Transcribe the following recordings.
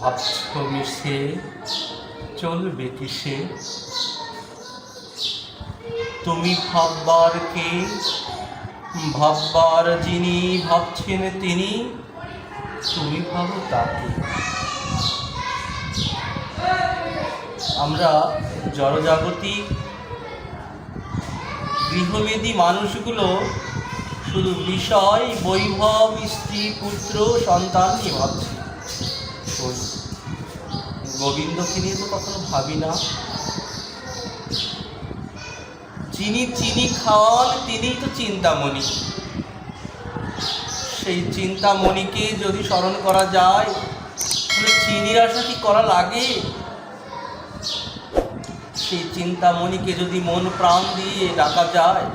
ভাবছ মিশে চলবে কিসে? তুমি ভাববার কে, ভাববার যিনি, ভাবছেন তিনি, তুমি ভাবো তাকে। আমরা জড়জাগতিক গৃহমেদী মানুষগুলো শুধু বিষয়, বৈভব, স্ত্রী, পুত্র, সন্তান নিয়ে ভাবছি। গোবিন্দকে নিয়ে তো কখনো ভাবি না। যিনি চিনি খাওয়ান তিনিই তো চিন্তামণি। সেই চিন্তামণিকে যদি স্মরণ করা যায় তাহলে চিনির আশা কি করা লাগে? সেই চিন্তামণিকে যদি মন প্রাণ দিয়ে ডাকা যায়,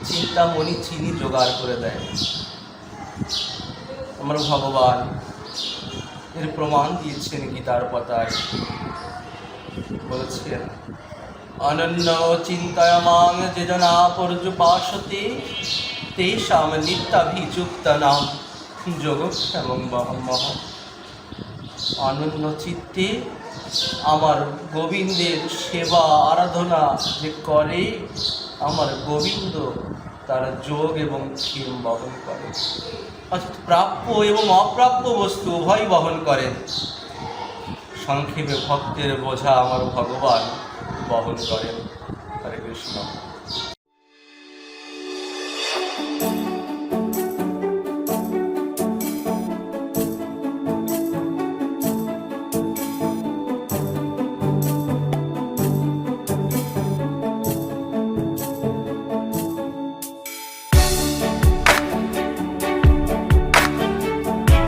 চিন্তামণি চিনি জোগাড় করে দেয়। আমার ভগবান এর প্রমাণ দিয়েছেন গীতার পাতায়, বলেছেন অনন্য চিন্তয়মাং যে জনা পর্যুপাসতে তেষাম নিত্যাভিযুক্তানাম যোগক্ষেমং মহম্মহম। অনন্য চিত্তে আমার গোবিন্দের সেবা আরাধনা যে করে, আমার গোবিন্দ তার যোগ এবং ক্ষেম বহন করে। অর্থাৎ প্রাপ্য এবং অপ্রাপ্য বস্তু উভয় বহন করেন। সংক্ষেপে ভক্তের বোঝা আমার ভগবান বহন করেন। হরে কৃষ্ণ।